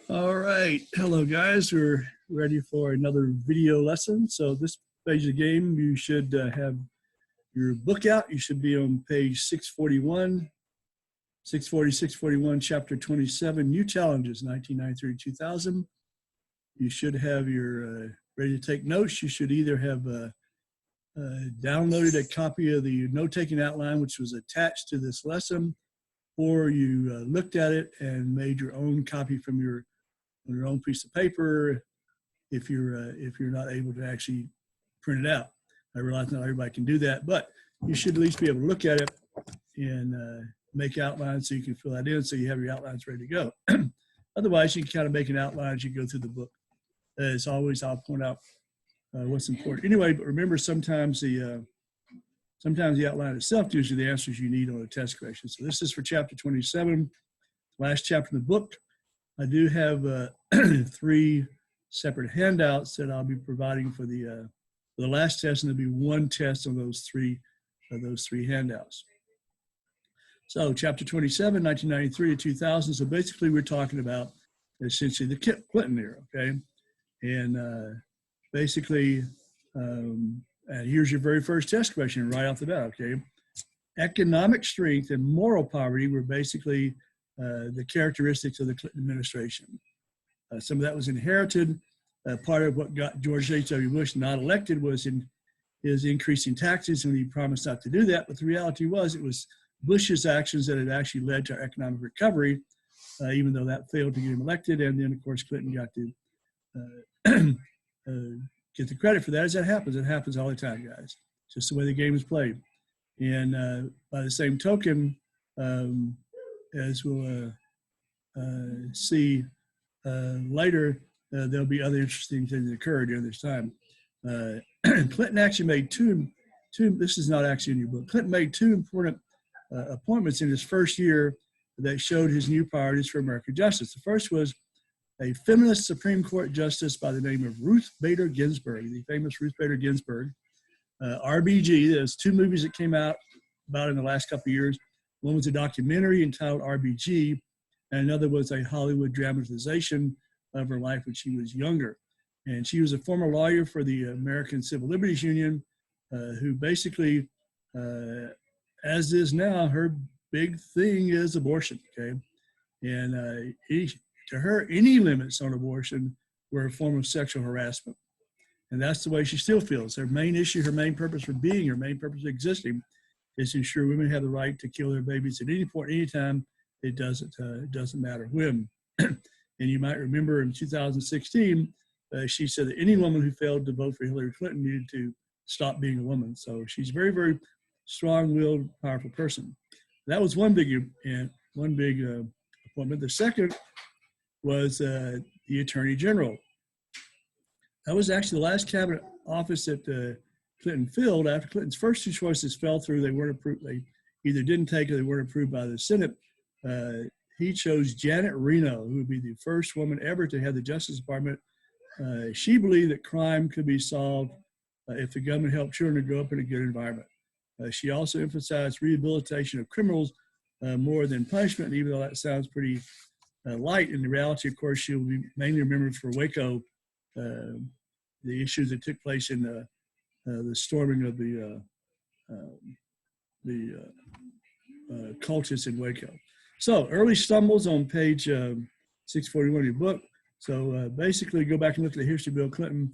All right. Hello, guys. We're ready for another video lesson. So this page of the game, you should have your book out. You should be on page 641, 640, 641, chapter 27, New Challenges, 1993-2000. You should have your ready to take notes. You should either have downloaded a copy of the note-taking outline, which was attached to this lesson, or you looked at it and made your own copy from your own piece of paper if you're not able to actually print it out. I realize not everybody can do that, but you should at least be able to look at it and make outlines so you can fill that in so you have your outlines ready to go. Otherwise, you can kind of make an outline as you go through the book. As always, I'll point out what's important. Anyway, but remember, sometimes the outline itself gives you the answers you need on a test question. So this is for chapter 27, last chapter in the book. I do have 3 separate handouts that I'll be providing for the last test, and there'll be one test on those three handouts. So chapter 27, 1993 to 2000. So basically we're talking about essentially the Clinton era, okay? And basically, here's your very first test question right off the bat, okay? Economic strength and moral poverty were basically the characteristics of the Clinton administration. Some of that was inherited. Part of what got George H.W. Bush not elected was his increasing taxes, and he promised not to do that. But the reality was it was Bush's actions that had actually led to our economic recovery, even though that failed to get him elected. And then, of course, Clinton got to get the credit for that, as that happens. It happens all the time, guys. It's just the way the game is played. And by the same token, as we'll see later, there'll be other interesting things that occurred during this time. Clinton actually made two, this is not actually in your book, Clinton made 2 important appointments in his first year that showed his new priorities for American justice. The first was a feminist Supreme Court justice by the name of Ruth Bader Ginsburg, the famous Ruth Bader Ginsburg. RBG, there's 2 movies that came out about in the last couple of years. One was a documentary entitled RBG, and another was a Hollywood dramatization of her life when she was younger. And she was a former lawyer for the American Civil Liberties Union, who basically, as is now, her big thing is abortion, okay? And to her, any limits on abortion were a form of sexual harassment. And that's the way she still feels. Her main issue, her main purpose for being, her main purpose for existing is to ensure women have the right to kill their babies at any point, anytime. It doesn't matter when. And you might remember in 2016, she said that any woman who failed to vote for Hillary Clinton needed to stop being a woman. So she's a very, very strong-willed, powerful person. That was one big appointment. The second was the Attorney General. That was actually the last cabinet office that Clinton filled. After Clinton's first 2 choices fell through, they weren't approved. They either didn't take or they weren't approved by the Senate. He chose Janet Reno, who would be the first woman ever to head the Justice Department. She believed that crime could be solved if the government helped children to grow up in a good environment. She also emphasized rehabilitation of criminals more than punishment, and even though that sounds pretty light, in the reality, of course, she will be mainly remembered for Waco, the issues that took place in the storming of the cultists in Waco. So early stumbles on page 641 of your book. So basically, go back and look at the history of Bill Clinton.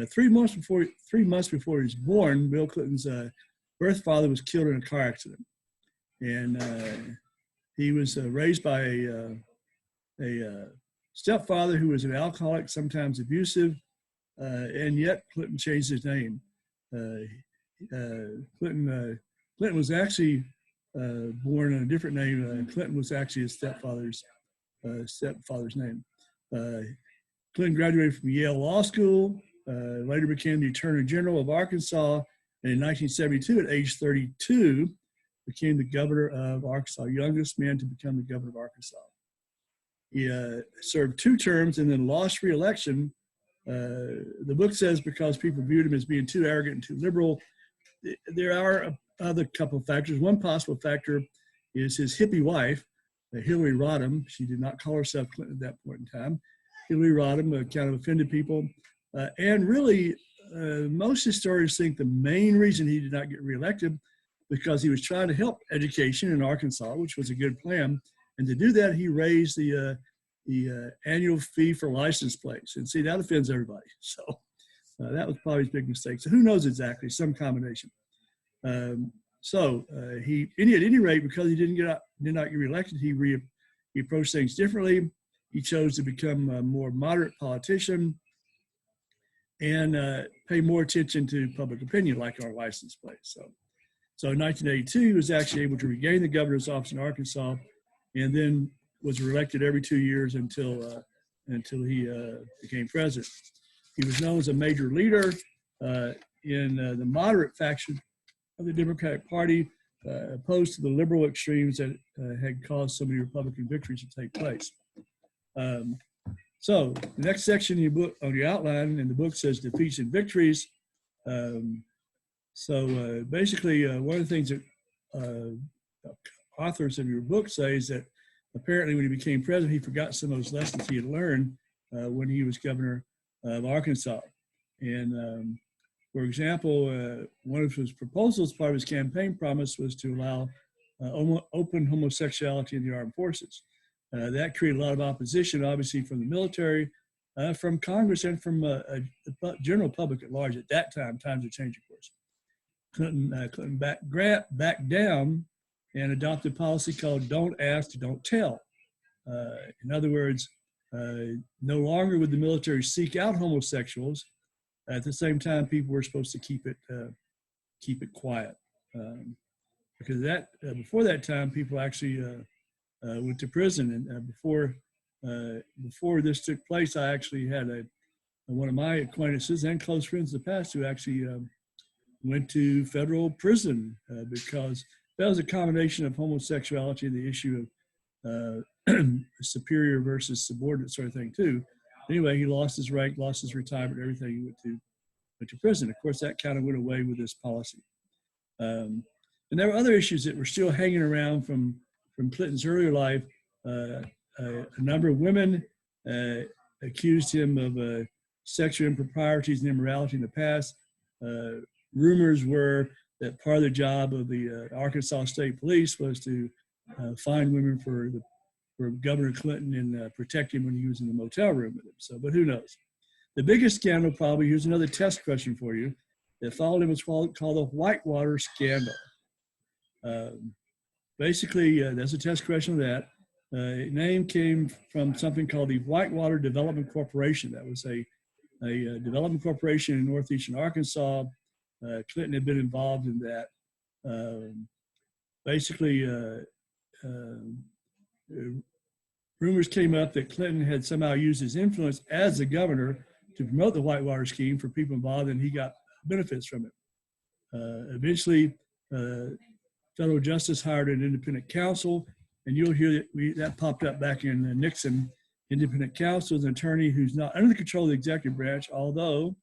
3 months before he was born, Bill Clinton's birth father was killed in a car accident, and he was raised by a stepfather who was an alcoholic, sometimes abusive, and yet Clinton changed his name. Clinton was actually born in a different name. Clinton was actually his stepfather's name. Clinton graduated from Yale Law School, later became the Attorney General of Arkansas, and in 1972, at age 32, became the governor of Arkansas, youngest man to become the governor of Arkansas. He served 2 terms and then lost re-election. The book says because people viewed him as being too arrogant and too liberal. There are other couple of factors. One possible factor is his hippie wife, Hillary Rodham. She did not call herself Clinton at that point in time. Hillary Rodham kind of offended people. And really, most historians think the main reason he did not get reelected because he was trying to help education in Arkansas, which was a good plan. And to do that, he raised the annual fee for license plates. And see, that offends everybody. So that was probably his big mistake. So who knows exactly, some combination. He, at any rate, because he did not get reelected, he approached things differently. He chose to become a more moderate politician and pay more attention to public opinion, like our license plates. So in 1982, he was actually able to regain the governor's office in Arkansas, and then was reelected every 2 years until he became president. He was known as a major leader in the moderate faction of the Democratic Party, opposed to the liberal extremes that had caused so many Republican victories to take place. So the next section in your book, on your outline in the book, says defeats and victories. Basically, one of the things that authors of your book say is that apparently when he became president, he forgot some of those lessons he had learned when he was governor of Arkansas. And for example, one of his proposals, part of his campaign promise, was to allow open homosexuality in the armed forces. That created a lot of opposition, obviously, from the military, from Congress, and from the general public at large. At that time, times have changed, of course. Clinton backed down and adopted a policy called "Don't Ask, Don't Tell." In other words, no longer would the military seek out homosexuals. At the same time, people were supposed to keep it quiet, because before that time, people actually went to prison. And before this took place, I actually had one of my acquaintances and close friends in the past who actually went to federal prison because that was a combination of homosexuality and the issue of superior versus subordinate sort of thing too. Anyway, he lost his rank, lost his retirement, everything. He went to prison. Of course, that kind of went away with this policy. And there were other issues that were still hanging around from Clinton's earlier life. A number of women accused him of sexual improprieties and immorality in the past. Rumors were that part of the job of the Arkansas State Police was to find women for Governor Clinton and protect him when he was in the motel room with him. So, but who knows? The biggest scandal, probably, here's another test question for you, that followed him was called the Whitewater Scandal. Basically, that's a test question of that. Name came from something called the Whitewater Development Corporation. That was a development corporation in northeastern Arkansas. Clinton had been involved in that. Rumors came up that Clinton had somehow used his influence as the governor to promote the Whitewater scheme for people involved, and he got benefits from it. Eventually, federal justice hired an independent counsel, and you'll hear that popped up back in Nixon. Independent counsel is an attorney who's not under the control of the executive branch, although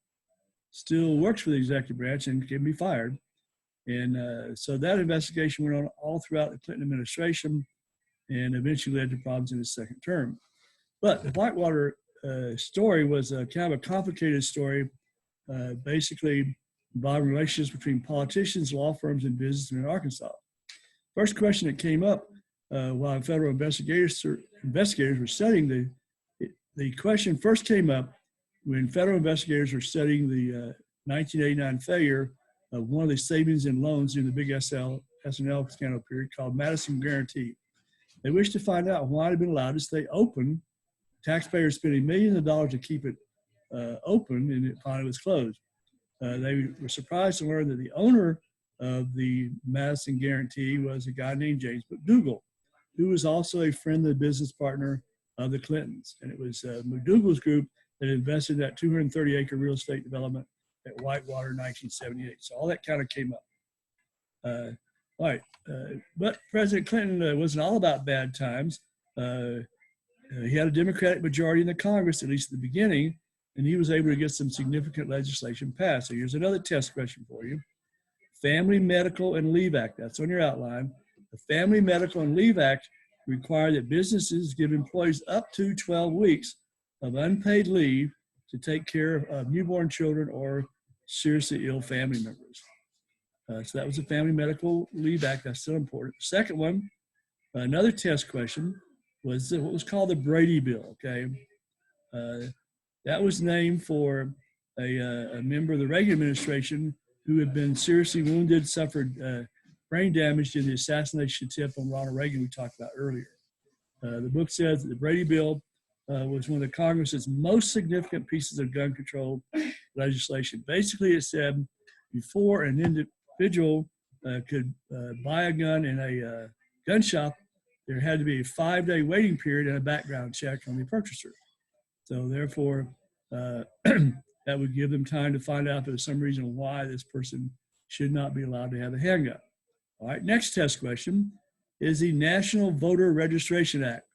still works for the executive branch and can be fired. And so that investigation went on all throughout the Clinton administration and eventually led to problems in his second term. But the Whitewater story was kind of a complicated story, basically involving relationships between politicians, law firms, and businessmen in Arkansas. First question that came up while federal investigators were studying the question first came up when federal investigators were studying the 1989 failure of one of the savings and loans in the big S&L scandal period called Madison Guarantee. They wished to find out why it had been allowed to stay open, taxpayers spending millions of dollars to keep it open, and it finally was closed. They were surprised to learn that the owner of the Madison Guarantee was a guy named James McDougal, who was also a friend and business partner of the Clintons. And it was McDougal's group that invested in that 230-acre real estate development at Whitewater in 1978. So all that kind of came up. But President Clinton wasn't all about bad times. He had a Democratic majority in the Congress, at least at the beginning, and he was able to get some significant legislation passed. So here's another test question for you. Family Medical and Leave Act, that's on your outline. The Family Medical and Leave Act required that businesses give employees up to 12 weeks of unpaid leave to take care of newborn children or seriously ill family members. So that was the Family Medical Leave Act. That's still important. The second one, another test question, was what was called the Brady Bill. Okay, that was named for a member of the Reagan administration who had been seriously wounded, suffered brain damage in the assassination attempt on Ronald Reagan we talked about earlier. The book says that the Brady Bill was one of the Congress's most significant pieces of gun control legislation. Basically, it said before an individual could buy a gun in a gun shop, there had to be a 5-day waiting period and a background check on the purchaser. So therefore, that would give them time to find out if there's some reason why this person should not be allowed to have a handgun. All right, next test question is the National Voter Registration Act,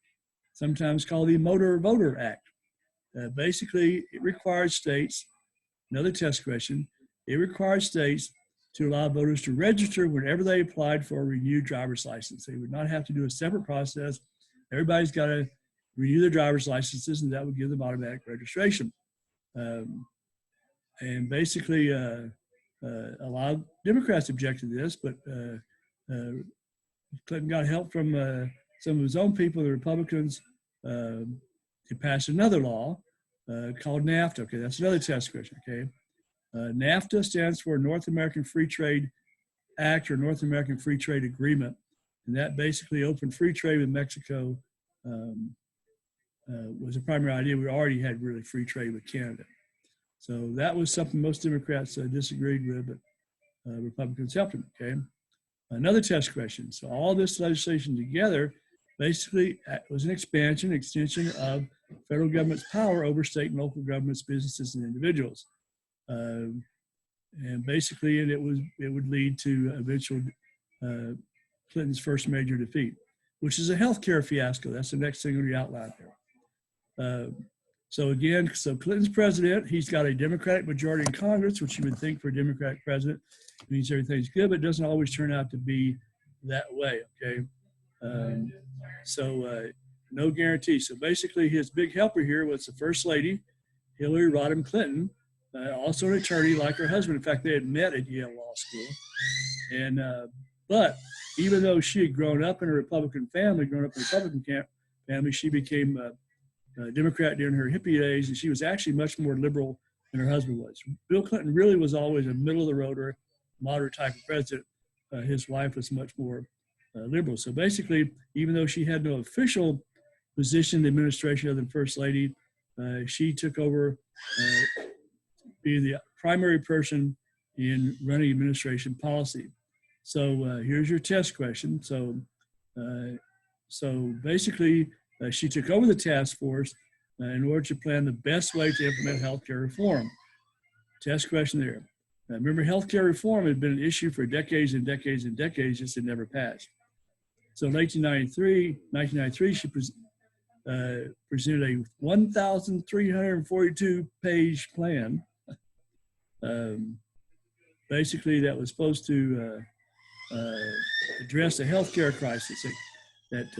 sometimes called the Motor Voter Act. Basically, it requires states, another test question, it requires states to allow voters to register whenever they applied for a renewed driver's license. They would not have to do a separate process. Everybody's got to renew their driver's licenses, and that would give them automatic registration. And basically, a lot of Democrats objected to this, but Clinton got help from some of his own people, the Republicans, to pass another law called NAFTA. Okay, that's another test question. Okay, NAFTA stands for North American Free Trade Act or North American Free Trade Agreement, and that basically opened free trade with Mexico. Was a primary idea. We already had really free trade with Canada. So that was something most Democrats disagreed with, but Republicans helped them, okay? Another test question. So all this legislation together basically was an extension of federal government's power over state and local governments, businesses, and individuals. And basically, it would lead to eventual Clinton's first major defeat, which is a healthcare fiasco. That's the next thing we outlined there. So Clinton's president, he's got a Democratic majority in Congress, which you would think for a Democratic president means everything's good, but it doesn't always turn out to be that way, okay? No guarantee. So basically his big helper here was the First Lady, Hillary Rodham Clinton, also an attorney like her husband. In fact, they had met at Yale Law School. And but even though she had grown up in a Republican family, family, she became a Democrat during her hippie days, and she was actually much more liberal than her husband was. Bill Clinton really was always a middle-of-the-road or moderate type of president. His wife was much more liberal. So basically, even though she had no official position in the administration other than First Lady, she took over being the primary person in running administration policy. So here's your test question. So basically, she took over the task force in order to plan the best way to implement healthcare reform. Test question there. Remember, healthcare reform had been an issue for decades and decades and decades, just had never passed. So in 1993, she presented a 1,342-page plan, basically that was supposed to address the healthcare crisis that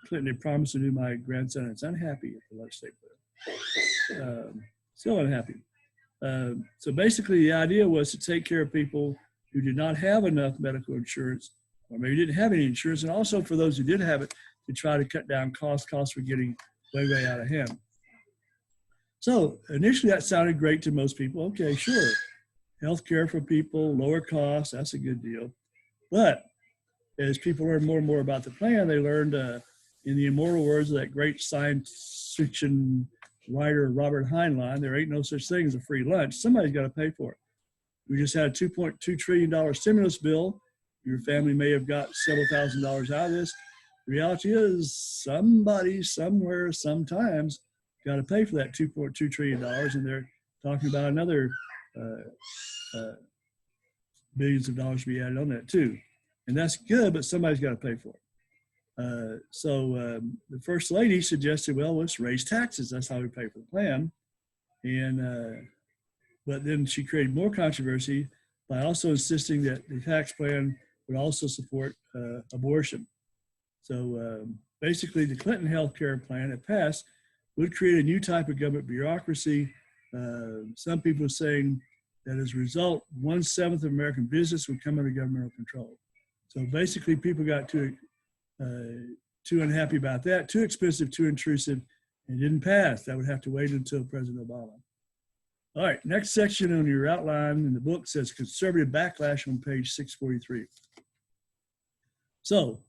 Clinton had promised to do. My grandson is unhappy at the legislature. Still unhappy. So basically the idea was to take care of people who did not have enough medical insurance, or maybe didn't have any insurance, and also for those who did have it, to try to cut down costs. Costs were getting way, way out of hand. So initially that sounded great to most people. Okay, sure. Healthcare for people, lower costs, that's a good deal. But as people learned more and more about the plan, they learned, in the immortal words of that great science fiction writer Robert Heinlein, there ain't no such thing as a free lunch. Somebody's got to pay for it. We just had a $2.2 trillion stimulus bill. Your family may have got several $1,000s out of this. The reality is somebody, somewhere, sometimes got to pay for that $2.2 trillion, and they're talking about another billions of dollars to be added on that too. And that's good, but somebody's got to pay for it. The First Lady suggested, well, let's raise taxes. That's how we pay for the plan. And but then she created more controversy by also insisting that the tax plan would also support abortion. So basically, the Clinton health care plan, it passed, would create a new type of government bureaucracy. Some people are saying that as a result, 1/7 of American business would come under governmental control. So basically, people got too unhappy about that, too expensive, too intrusive, and didn't pass. That would have to wait until President Obama. All right, next section on your outline in the book says conservative backlash on page 643. So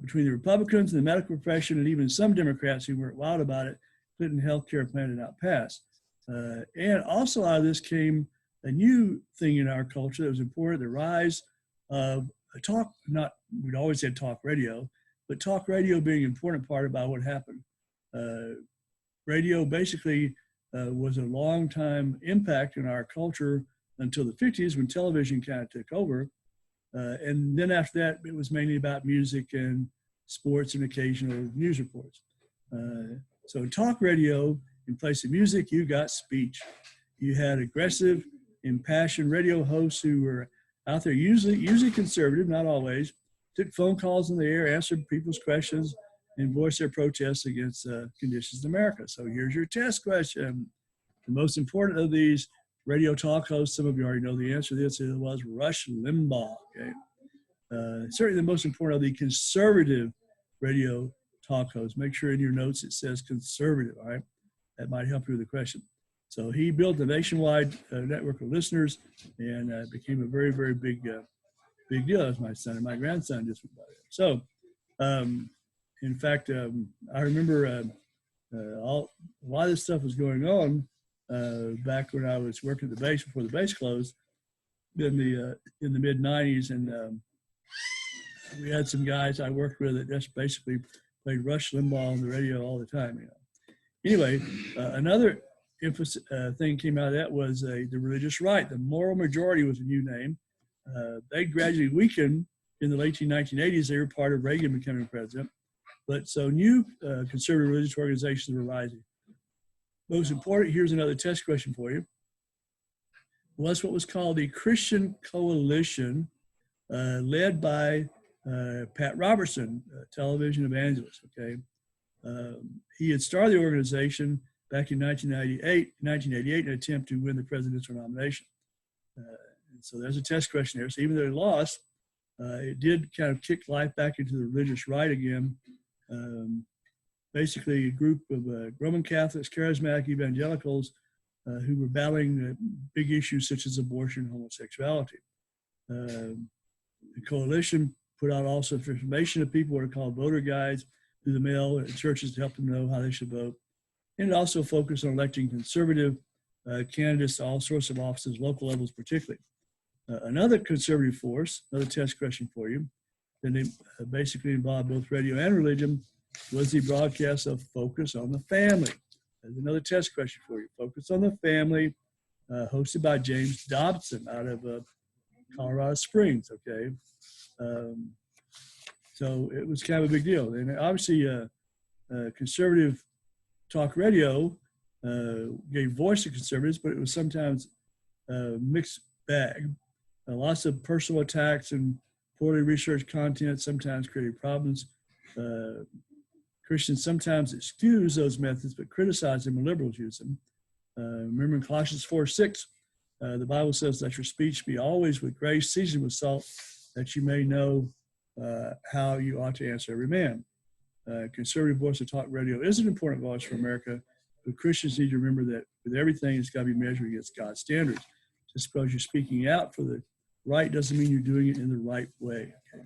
between the Republicans and the medical profession and even some Democrats who weren't wild about it, Clinton healthcare plan did not pass. And also out of this came a new thing in our culture that was important, the rise of a talk, not, we'd always had talk radio, but talk radio being an important part about what happened. Radio basically was a long time impact in our culture until the 50s when television kind of took over. And then after that, it was mainly about music and sports and occasional news reports. So talk radio, in place of music, you got speech. You had aggressive, impassioned radio hosts who were out there, usually conservative, not always, took phone calls on the air, answered people's questions, and voiced their protests against conditions in America. So here's your test question. The most important of these radio talk hosts, some of you already know the answer to this, it was Rush Limbaugh. Okay? Certainly the most important of the conservative radio talk hosts. Make sure in your notes it says conservative, all right? That might help you with the question. So he built a nationwide network of listeners and became a very, very big deal, as my son and my grandson just went by there. So, in fact, I remember a lot of this stuff was going on back when I was working at the base before the base closed in the mid 90s, and we had some guys I worked with that just basically played Rush Limbaugh on the radio all the time. You know. Anyway, another thing came out of that was the religious right. The moral majority was a new name. They gradually weakened in the late 1980s. They were part of Reagan becoming president. But so new conservative religious organizations were rising. Most important, here's another test question for you, was what was called the Christian Coalition, led by Pat Robertson, a television evangelist, okay? He had started the organization back in 1988 in an attempt to win the presidential nomination. And so there's a test question there. So even though he lost, it did kind of kick life back into the religious right again. Basically a group of Roman Catholics, charismatic evangelicals who were battling big issues such as abortion and homosexuality. The coalition put out also information to people, what are called voter guides, through the mail at churches to help them know how they should vote. And it also focused on electing conservative candidates to all sorts of offices, local levels particularly. Another conservative force, another test question for you, that basically involved both radio and religion, was the broadcast of Focus on the Family. There's another test question for you. Focus on the Family, hosted by James Dobson out of Colorado Springs, okay? So it was kind of a big deal. And obviously, conservative talk radio gave voice to conservatives, but it was sometimes a mixed bag. Lots of personal attacks and poorly researched content sometimes created problems. Christians sometimes excuse those methods, but criticize them when liberals use them. Remember in Colossians 4:6, the Bible says, let your speech be always with grace, seasoned with salt, that you may know how you ought to answer every man. Conservative voice of talk radio is an important voice for America, but Christians need to remember that with everything, it's got to be measured against God's standards. Just because you're speaking out for the right doesn't mean you're doing it in the right way. Okay?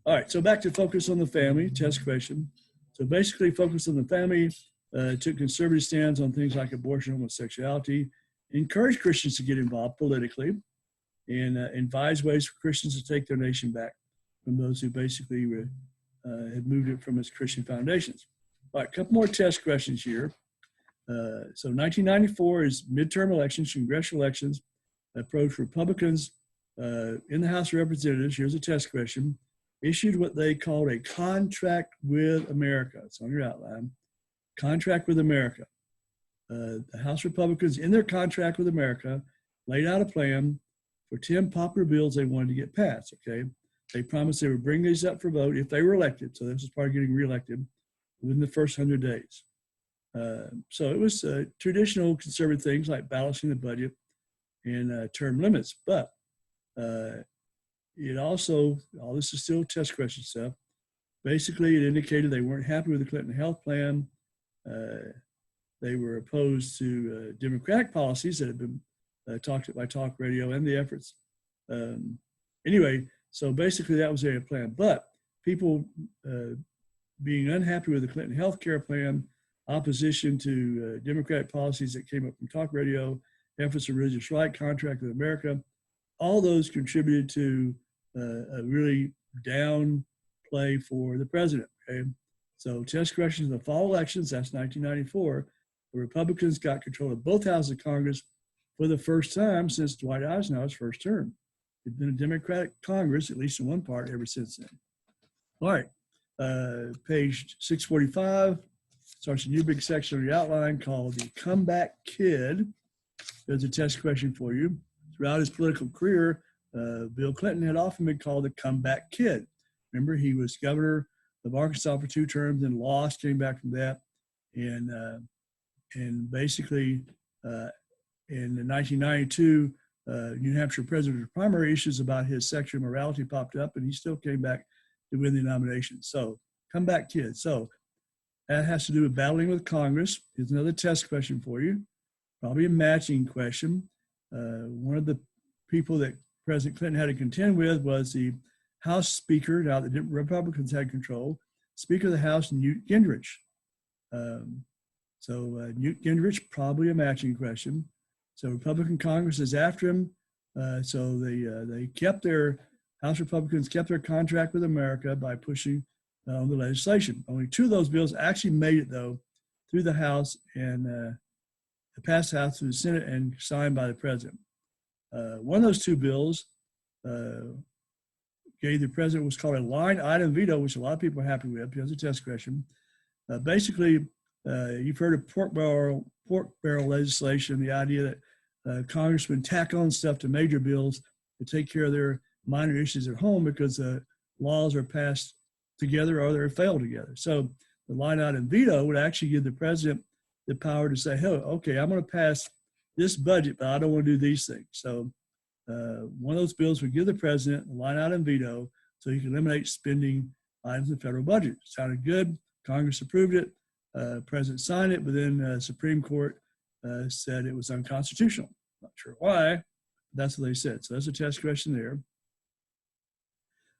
All right, so back to Focus on the Family, test question. So basically, Focus on the Family took conservative stands on things like abortion, homosexuality, encouraged Christians to get involved politically, and advised ways for Christians to take their nation back from those who basically had moved it from its Christian foundations. All right, a couple more test questions here. So 1994 is midterm elections, congressional elections, approached Republicans in the House of Representatives. Here's a test question. Issued what they called a contract with America. It's on your outline. Contract with America. The House Republicans, in their contract with America, laid out a plan for 10 popular bills they wanted to get passed, okay? They promised they would bring these up for vote if they were elected. So this is part of getting reelected within the first 100 days. So it was traditional conservative things like balancing the budget and term limits. But it also, all this is still test question stuff. Basically, it indicated they weren't happy with the Clinton health plan. They were opposed to Democratic policies that had been talked by talk radio and the efforts. Anyway, so basically that was their plan. But people being unhappy with the Clinton health care plan, opposition to Democratic policies that came up from talk radio, efforts of religious right, contract with America, all those contributed to a really down play for the president. Okay, so test questions in the fall elections, that's 1994, the Republicans got control of both houses of Congress for the first time since Dwight Eisenhower's first term. It's been a Democratic Congress, at least in one part, ever since then. All right, page 645 starts a new big section of the outline called the Comeback Kid. There's a test question for you. Throughout his political career, Bill Clinton had often been called the Comeback Kid. Remember, he was governor of Arkansas for 2 terms, then lost, came back from that, and basically in 1992, New Hampshire presidential primary issues about his sexual morality popped up, and he still came back to win the nomination. So, Comeback Kid. So that has to do with battling with Congress. Here's another test question for you, probably a matching question. One of the people that President Clinton had to contend with was the House Speaker. Now the Republicans had control. Speaker of the House, Newt Gingrich. Newt Gingrich, probably a matching question. So Republican Congress is after him. So they kept their, House Republicans kept their contract with America by pushing on the legislation. Only 2 of those bills actually made it, though, through the House and passed the House through the Senate and signed by the president. One of those 2 bills gave the president what's called a line item veto, which a lot of people are happy with because it's a test question. Basically, you've heard of pork barrel legislation, the idea that congressmen tack on stuff to major bills to take care of their minor issues at home because the laws are passed together or they're failed together. So the line item veto would actually give the president the power to say, hey, okay, I'm going to pass this budget, but I don't want to do these things. So one of those bills would give the president a line item veto so he can eliminate spending items in the federal budget. Sounded good. Congress approved it. President signed it, but then Supreme Court said it was unconstitutional. Not sure why. But that's what they said. So that's a test question there.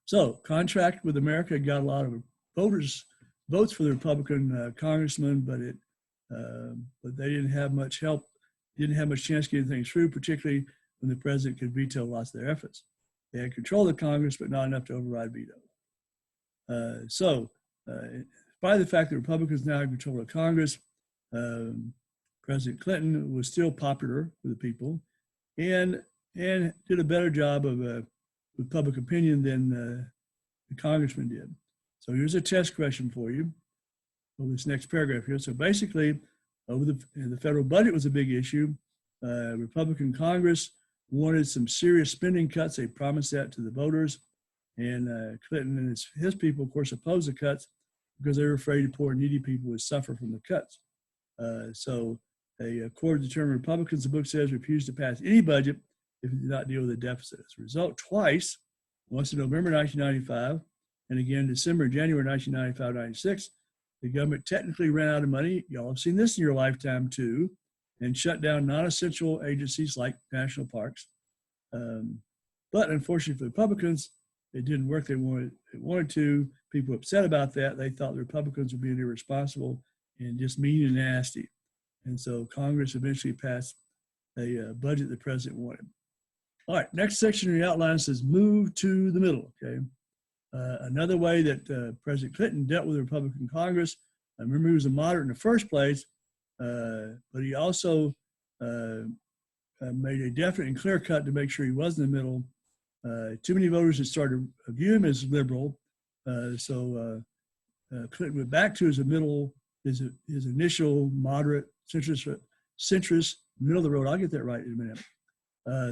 So contract with America got a lot of votes for the Republican congressman, but they didn't have much help, didn't have much chance to get things through, particularly when the president could veto lots of their efforts. They had control of the Congress, but not enough to override veto. By the fact that Republicans now have control of Congress, President Clinton was still popular with the people and did a better job of with public opinion than the congressman did. So here's a test question for you over this next paragraph here. So basically, over the federal budget was a big issue. Republican Congress wanted some serious spending cuts. They promised that to the voters. And Clinton and his people, of course, opposed the cuts because they were afraid the poor and needy people would suffer from the cuts. So a court of determined Republicans, the book says, refused to pass any budget if it did not deal with the deficit. As a result, twice, once in November 1995 and again December, January 1995-96, the government technically ran out of money. Y'all have seen this in your lifetime too, and shut down non-essential agencies like national parks. But unfortunately for the Republicans, it didn't work. They wanted to. People upset about that. They thought the Republicans were being irresponsible and just mean and nasty. And so Congress eventually passed a budget the president wanted. All right, next section of the outline says move to the middle, okay? Another way that President Clinton dealt with the Republican Congress, I remember he was a moderate in the first place, but he also made a definite and clear cut to make sure he was in the middle. Too many voters had started to view him as liberal, so Clinton went back to his initial moderate, centrist, middle of the road. I'll get that right in a minute.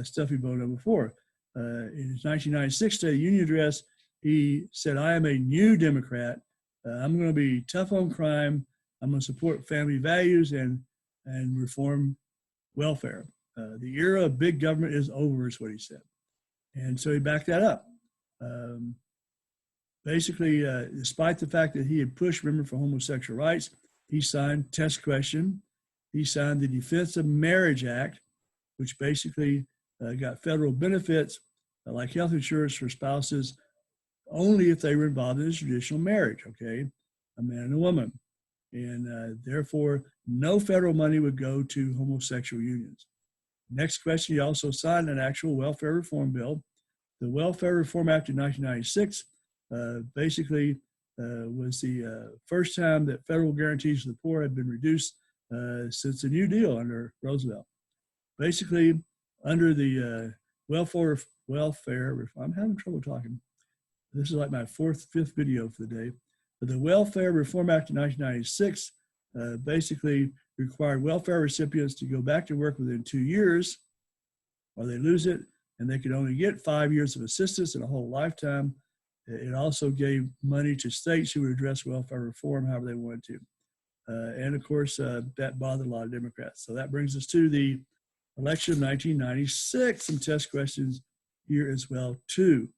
Stuff he voted on before. In his 1996 State of the Union address, he said, I am a new Democrat. I'm going to be tough on crime. I'm going to support family values and reform welfare. The era of big government is over, is what he said. And so he backed that up. Basically, despite the fact that he had pushed women for homosexual rights, he signed Test Question. He signed the Defense of Marriage Act, which basically got federal benefits like health insurance for spouses only if they were involved in a traditional marriage, okay, a man and a woman. And therefore, no federal money would go to homosexual unions. Next question, he also signed an actual welfare reform bill. The Welfare Reform Act of 1996 basically was the first time that federal guarantees for the poor had been reduced since the New Deal under Roosevelt. Basically, under the welfare reform, I'm having trouble talking. This is like my fifth video for the day. But the Welfare Reform Act of 1996 basically required welfare recipients to go back to work within 2 years or they lose it, and they could only get 5 years of assistance in a whole lifetime. It also gave money to states who would address welfare reform however they wanted to. And of course, that bothered a lot of Democrats. So that brings us to the election of 1996. Some test questions here as well, too.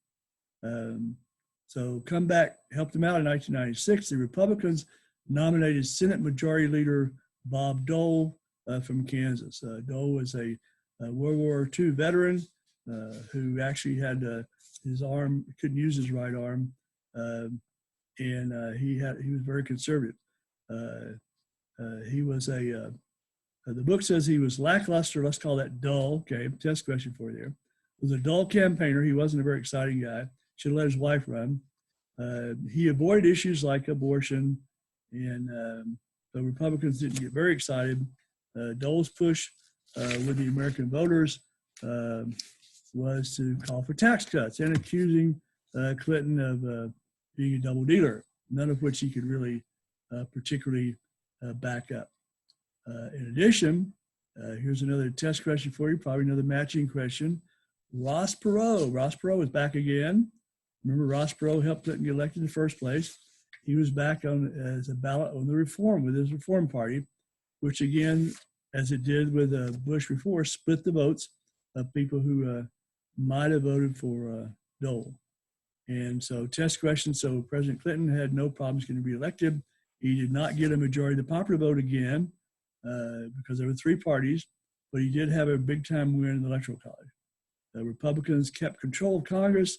So comeback helped them out in 1996. The Republicans nominated Senate Majority Leader Bob Dole from Kansas. Dole was a World War II veteran who actually had his arm, couldn't use his right arm, and he was very conservative. He was the book says he was lackluster, let's call that dull, okay, test question for you there. Was a dull campaigner. He wasn't a very exciting guy. Should have let his wife run. He avoided issues like abortion, and the Republicans didn't get very excited. Dole's push with the American voters was to call for tax cuts and accusing Clinton of being a double dealer, none of which he could really particularly back up. In addition, here's another test question for you, probably another matching question. Ross Perot is back again. Remember, Ross Perot helped Clinton get elected in the first place. He was back on as a ballot on the reform with his Reform Party, which again, as it did with Bush before, split the votes of people who might have voted for Dole. And so test question, so President Clinton had no problems getting reelected. He did not get a majority of the popular vote again because there were three parties, but he did have a big time win in the Electoral College. The Republicans kept control of Congress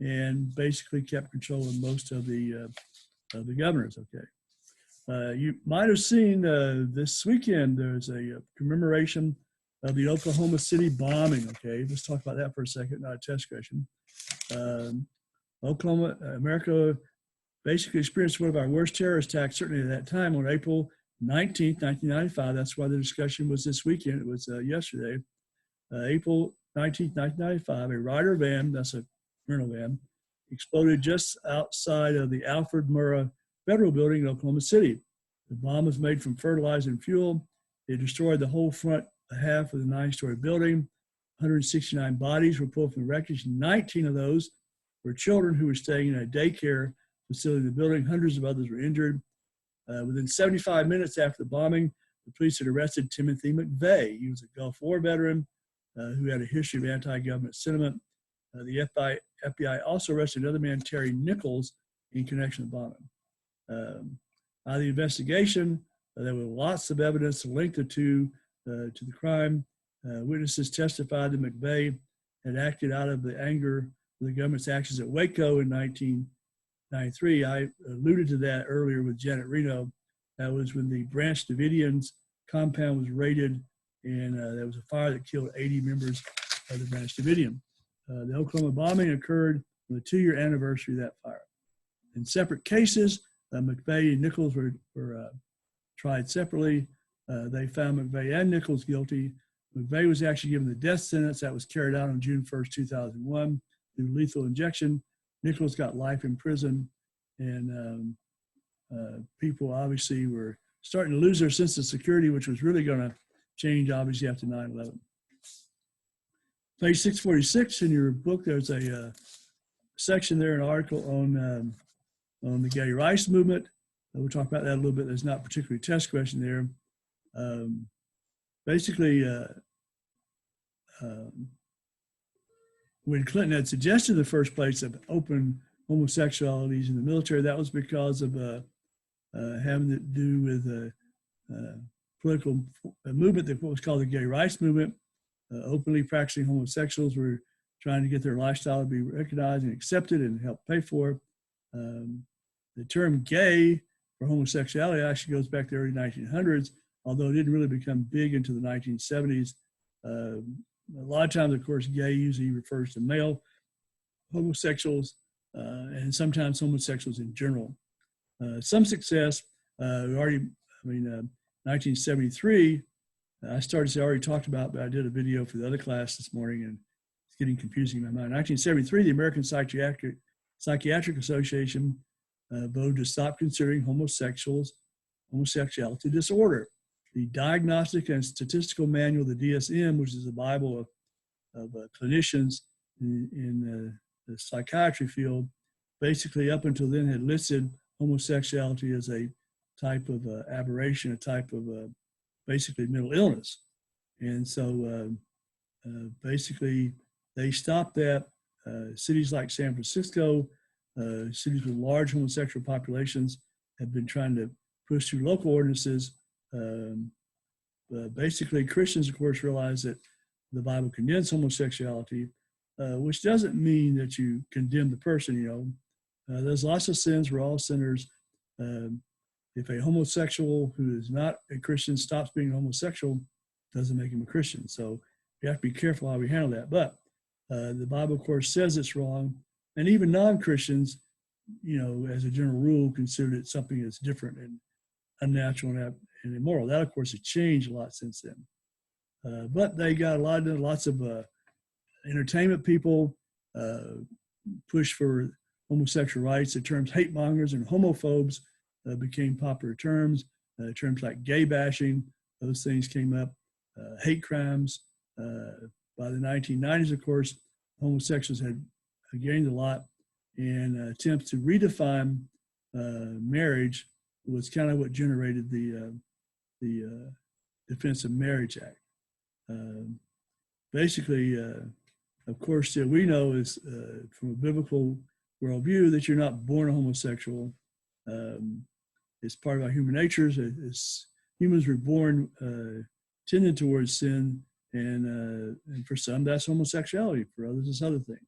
and basically kept control of most of the governors, okay. You might have seen this weekend, there's a commemoration of the Oklahoma City bombing, okay. Let's talk about that for a second, not a test question. America basically experienced one of our worst terrorist attacks, certainly at that time, on April 19th, 1995. That's why the discussion was this weekend. It was yesterday. April 19th, 1995, a Ryder van, that's a rental van, exploded just outside of the Alfred Murrah Federal Building in Oklahoma City. The bomb was made from fertilizer and fuel. It destroyed the whole front half of the 9-story building. 169 bodies were pulled from the wreckage. 19 of those were children who were staying in a daycare facility in the building. Hundreds of others were injured. Within 75 minutes after the bombing, the police had arrested Timothy McVeigh. He was a Gulf War veteran who had a history of anti-government sentiment. The FBI also arrested another man, Terry Nichols, in connection with the bombing. Out of the investigation, there were lots of evidence to link the two to the crime. Witnesses testified that McVeigh had acted out of the anger of the government's actions at Waco in 1993. I alluded to that earlier with Janet Reno. That was when the Branch Davidians compound was raided, and there was a fire that killed 80 members of the Branch Davidian. The Oklahoma bombing occurred on the 2-year anniversary of that fire. In separate cases, McVeigh and Nichols were tried separately. They found McVeigh and Nichols guilty. McVeigh was actually given the death sentence that was carried out on June 1st, 2001 through lethal injection. Nichols got life in prison, and people obviously were starting to lose their sense of security, which was really going to change obviously after 9/11. Page 646 in your book, there's a section there, an article on the gay rights movement. we'll talk about that a little bit. There's not particularly a test question there. Basically, when Clinton had suggested in the first place of open homosexualities in the military, that was because of having to do with a political movement that was called the gay rights movement. Openly practicing homosexuals were trying to get their lifestyle to be recognized and accepted and help pay for. The term gay for homosexuality actually goes back to the early 1900s, although it didn't really become big into the 1970s. A lot of times, of course, gay usually refers to male homosexuals and sometimes homosexuals in general. Some success, 1973, I already talked about, but I did a video for the other class this morning and it's getting confusing in my mind. 1973, the American Psychiatric Association voted to stop considering homosexuality disorder. The Diagnostic and Statistical Manual, the DSM, which is a Bible of clinicians in the psychiatry field, basically up until then had listed homosexuality as a type of aberration, a type of basically mental illness. And so basically they stopped that. Cities like San Francisco, cities with large homosexual populations, have been trying to push through local ordinances. Basically, Christians, of course, realize that the Bible condemns homosexuality, which doesn't mean that you condemn the person. There's lots of sins. We're all sinners. If a homosexual who is not a Christian stops being homosexual, doesn't make him a Christian. So we have to be careful how we handle that. But the Bible, of course, says it's wrong. And even non-Christians, as a general rule, consider it something that's different and unnatural and immoral. That, of course, has changed a lot since then. But they got lots of entertainment people push for homosexual rights. The terms hate mongers and homophobes became popular terms. Terms like gay bashing, those things came up. Hate crimes. By the 1990s, of course, homosexuals had gained a lot, and attempts to redefine marriage was kind of what generated the Defense of Marriage Act. Basically, of course, we know is from a biblical worldview that you're not born a homosexual. It's part of our human nature. As humans were born tending towards sin, and for some that's homosexuality. For others, it's other things.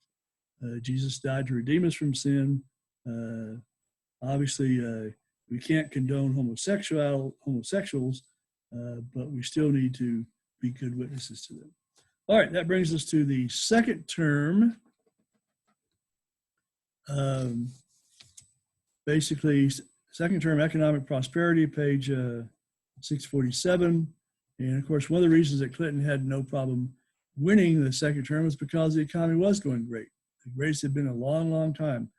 Jesus died to redeem us from sin. Obviously, we can't condone homosexuals, but we still need to be good witnesses to them. All right, that brings us to the second term. Basically, second term economic prosperity, page 647. And of course, one of the reasons that Clinton had no problem winning the second term was because the economy was going great. The greatest had been a long, long time.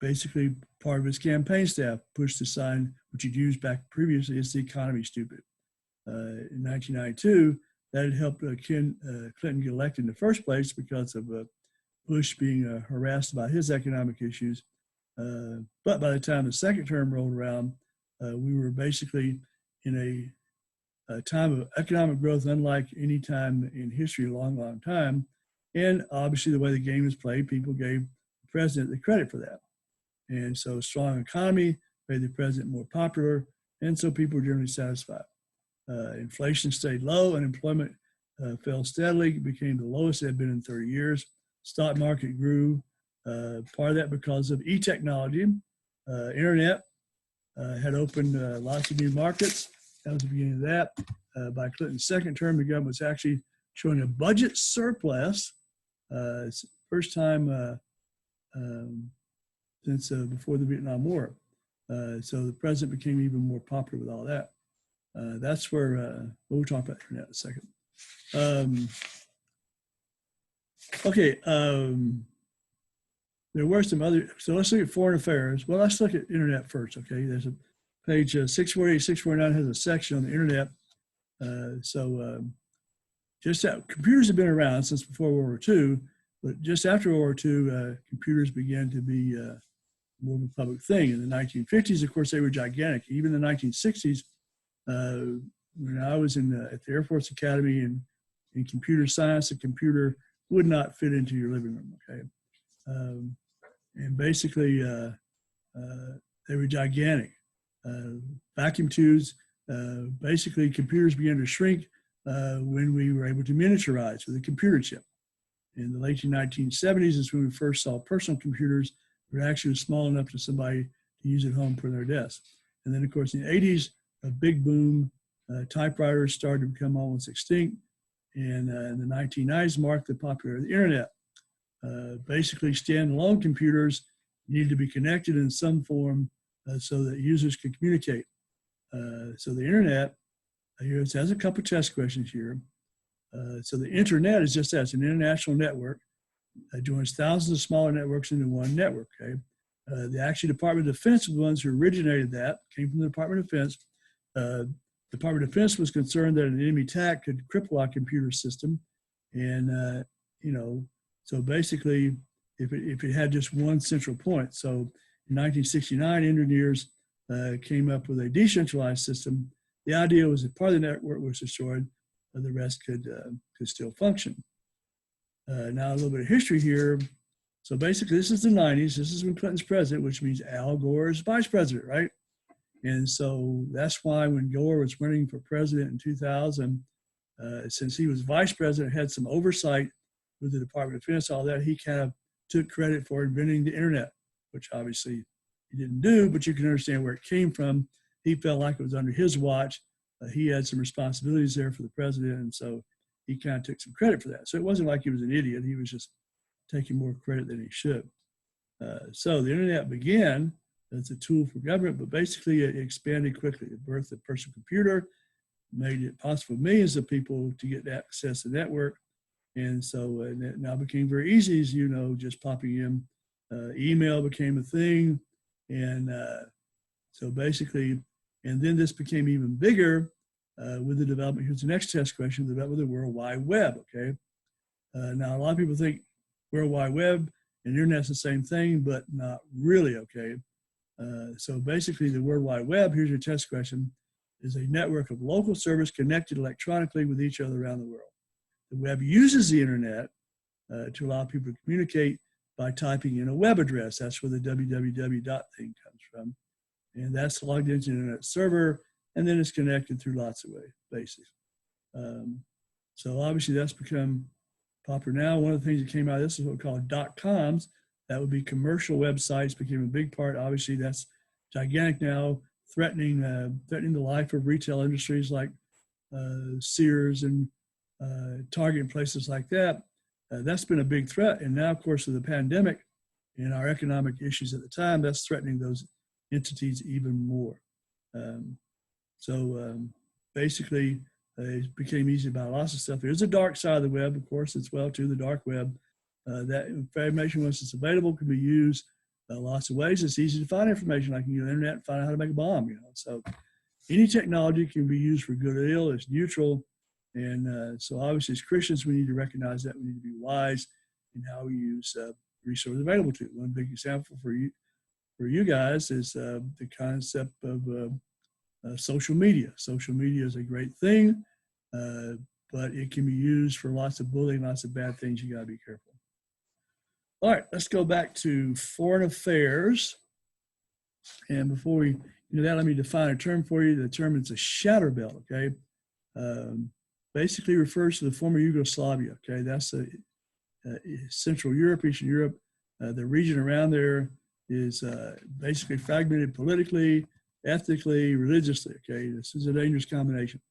Basically, part of his campaign staff pushed the sign, which he'd used back previously, "Is the economy stupid?" In 1992, that had helped Clinton get elected in the first place because of Bush being harassed about his economic issues. But by the time the second term rolled around, we were basically in a time of economic growth unlike any time in history, a long, long time. And obviously, the way the game is played, people gave the president the credit for that. And so strong economy made the president more popular, and so people were generally satisfied. Inflation stayed low, unemployment fell steadily, became the lowest it had been in 30 years. Stock market grew, part of that because of e-technology. Internet had opened lots of new markets. That was the beginning of that. By Clinton's second term, the government was actually showing a budget surplus. It's the first time since before the Vietnam War. So the president became even more popular with all that. That's where, we'll talk about internet in a second. There were some other, so let's look at foreign affairs. Well, let's look at internet first, okay? There's a page 648, 649 has a section on the internet. Just that computers have been around since before World War II, but just after World War II, computers began to be more of a public thing. In the 1950s, of course, they were gigantic. Even in the 1960s, when I was at the Air Force Academy in computer science, a computer would not fit into your living room, okay? And basically, they were gigantic. Vacuum tubes, basically computers began to shrink when we were able to miniaturize with a computer chip. In the late 1970s is when we first saw personal computers that were actually small enough for somebody to use at home for their desk. And then, of course, in the 80s, a big boom, typewriters started to become almost extinct. And in the 1990s marked the popularity of the internet. Basically, standalone computers needed to be connected in some form so that users could communicate. So the internet, here it has a couple of test questions here. So the internet is just that, it's an international network that joins thousands of smaller networks into one network, okay? The actual Department of Defense was the ones who originated that, came from the Department of Defense. Department of Defense was concerned that an enemy attack could cripple our computer system. And, so basically, if it had just one central point. So in 1969, engineers came up with a decentralized system. The idea was that part of the network was destroyed, but the rest could still function. Now a little bit of history here. So basically, this is the 90s. This is when Clinton's president, which means Al Gore is vice president, right? And so that's why when Gore was running for president in 2000, since he was vice president, had some oversight with the Department of Defense, all that, he kind of took credit for inventing the internet, which obviously he didn't do, but you can understand where it came from. He felt like it was under his watch. He had some responsibilities there for the president, and so he kind of took some credit for that. So it wasn't like he was an idiot. He was just taking more credit than he should. So the internet began as a tool for government, but basically it expanded quickly. The birth of the personal computer made it possible for millions of people to get access to the network. And so it now became very easy, as you know, just popping in. Email became a thing. And so basically, and then this became even bigger with the development. Here's the next test question, the development of the World Wide Web, okay? Now, a lot of people think World Wide Web and internet's the same thing, but not really, okay? So basically, the World Wide Web, here's your test question, is a network of local servers connected electronically with each other around the world. The web uses the internet to allow people to communicate by typing in a web address. That's where the www dot thing comes from. And that's logged into an internet server, and then it's connected through lots of ways, basically. So obviously that's become popular now. One of the things that came out of this is what we call .coms. That would be commercial websites, became a big part. Obviously that's gigantic now, threatening the life of retail industries like Sears and Target and places like that. That's been a big threat. And now, of course, with the pandemic and our economic issues at the time, that's threatening those entities even more. Basically, it became easy about lots of stuff. There's a dark side of the web, of course, as well, too, the dark web. That information, once it's available, can be used lots of ways. It's easy to find information, like you can go on the internet and find out how to make a bomb, you know. So any technology can be used for good or ill. It's neutral. And so obviously as Christians, we need to recognize that. We need to be wise in how we use resources available to. One big example for you guys is the concept of social media. Social media is a great thing, but it can be used for lots of bullying, lots of bad things. You got to be careful. All right, let's go back to foreign affairs. And before we do that, let me define a term for you. The term is a shadow belt, okay? Basically refers to the former Yugoslavia, okay? That's Central Europe, Eastern Europe. The region around there is basically fragmented politically, ethnically, religiously, okay? This is a dangerous combination.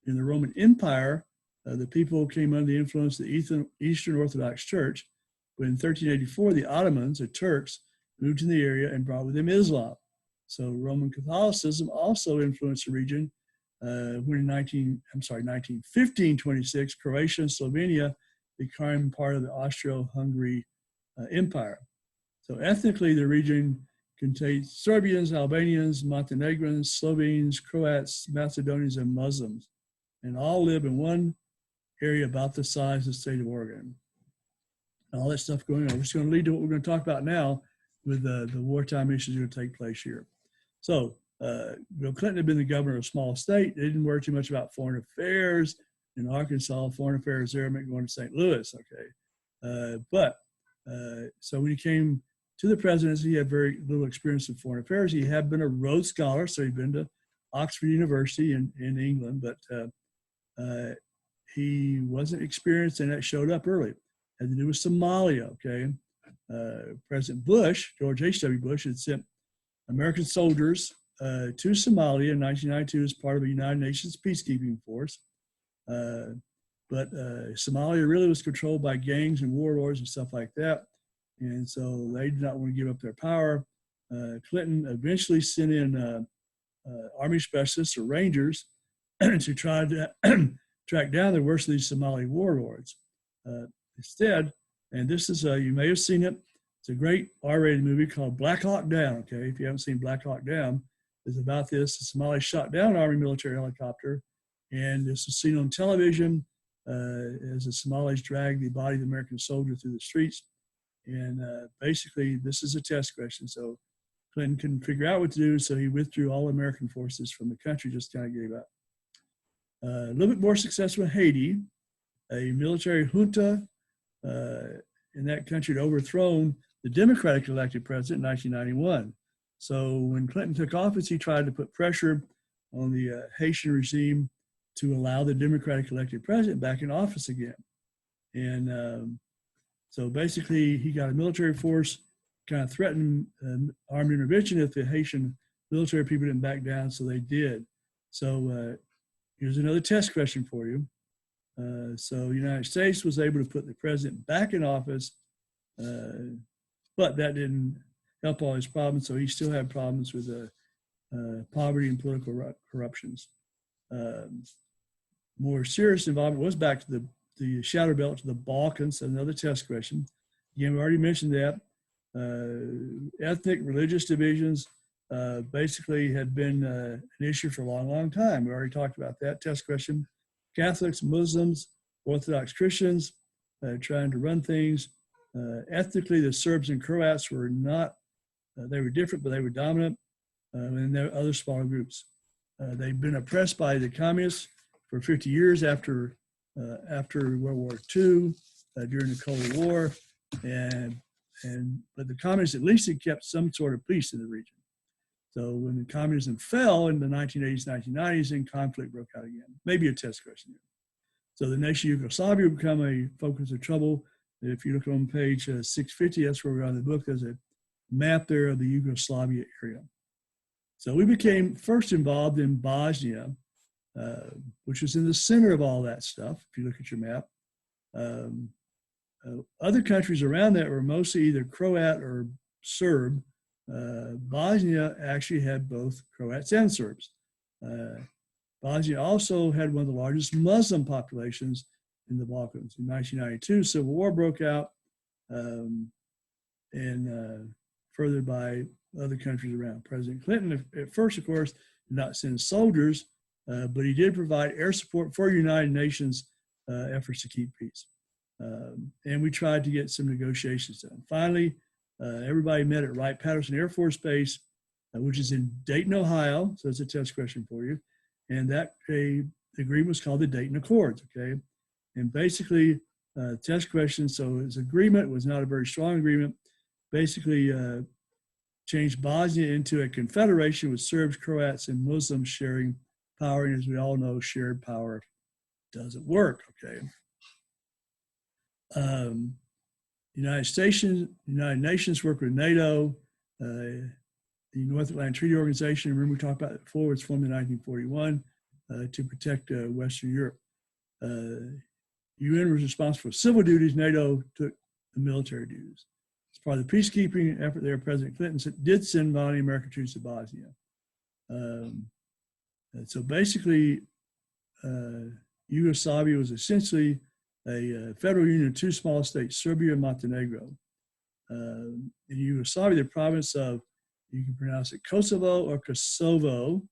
In the Roman Empire, the people came under the influence of the Eastern Orthodox Church. But in 1384, the Ottomans, the Turks, moved in the area and brought with them Islam. So Roman Catholicism also influenced the region. When in 1526, Croatia and Slovenia became part of the Austro-Hungary Empire. So ethnically, the region contains Serbians, Albanians, Montenegrins, Slovenes, Croats, Macedonians, and Muslims, and all live in one area about the size of the state of Oregon. And all that stuff going on. Which is going to lead to what we're going to talk about now, with the wartime issues going to take place here. So Bill Clinton had been the governor of a small state. They didn't worry too much about foreign affairs. In Arkansas, foreign affairs there meant going to St. Louis, okay? So when he came to the presidency, he had very little experience in foreign affairs. He had been a Rhodes Scholar, so he'd been to Oxford University in England, but he wasn't experienced, and that showed up early. It had to do with Somalia, okay? President Bush, George H.W. Bush, had sent American soldiers to Somalia in 1992 as part of a United Nations peacekeeping force. But Somalia really was controlled by gangs and warlords and stuff like that. And so they did not want to give up their power. Clinton eventually sent in Army specialists or Rangers to try to track down the worst of these Somali warlords. Instead, and this is, you may have seen it, it's a great R-rated movie called Black Hawk Down, okay? If you haven't seen Black Hawk Down, it's about this. The Somalis shot down an Army military helicopter, and this was seen on television as the Somalis dragged the body of the American soldier through the streets. And basically, this is a test question. So Clinton couldn't figure out what to do, so he withdrew all American forces from the country, just kind of gave up. A little bit more successful in Haiti. A military junta in that country had overthrown the Democratic elected president in 1991. So when Clinton took office, he tried to put pressure on the Haitian regime to allow the Democratic elected president back in office again. And so basically, he got a military force, kind of threatened armed intervention if the Haitian military people didn't back down, so they did. So here's another test question for you. So the United States was able to put the president back in office, but that didn't help all his problems, so he still had problems with poverty and political corruptions. More serious involvement was back to the shadow belt, to the Balkans, another test question. Again, we already mentioned that. Ethnic, religious divisions basically had been an issue for a long, long time. We already talked about that test question. Catholics, Muslims, Orthodox Christians trying to run things. Ethnically, the Serbs and Croats were not, they were different, but they were dominant. And there were other smaller groups. They'd been oppressed by the communists for 50 years after World War II, during the Cold War. But the communists at least had kept some sort of peace in the region. So when the communism fell in the 1980s, 1990s, then conflict broke out again. Maybe a test question. So the nation Yugoslavia would become a focus of trouble. If you look on page 650, that's where we're on the book. There's a map there of the Yugoslavia area. So we became first involved in Bosnia, which was in the center of all that stuff, if you look at your map. Other countries around that were mostly either Croat or Serb. Bosnia actually had both Croats and Serbs. Bosnia also had one of the largest Muslim populations in the Balkans. In 1992, civil war broke out, and furthered by other countries around. President Clinton, at first, of course, did not send soldiers, but he did provide air support for United Nations efforts to keep peace. And we tried to get some negotiations done. Finally, everybody met at Wright-Patterson Air Force Base, which is in Dayton, Ohio. So it's a test question for you. And that agreement was called the Dayton Accords, okay? And basically, test question, so his agreement was not a very strong agreement, basically changed Bosnia into a confederation with Serbs, Croats, and Muslims sharing power. And as we all know, shared power doesn't work, okay? United Nations work with NATO, the North Atlantic Treaty Organization. Remember we talked about it before, it's formed in 1941 to protect Western Europe. UN was responsible for civil duties, NATO took the military duties. As part of the peacekeeping effort there, President Clinton did send volunteer American troops to Bosnia. So basically, Yugoslavia was essentially a federal union of two small states, Serbia and Montenegro. In Yugoslavia, the province of, you can pronounce it Kosovo or Kosovo,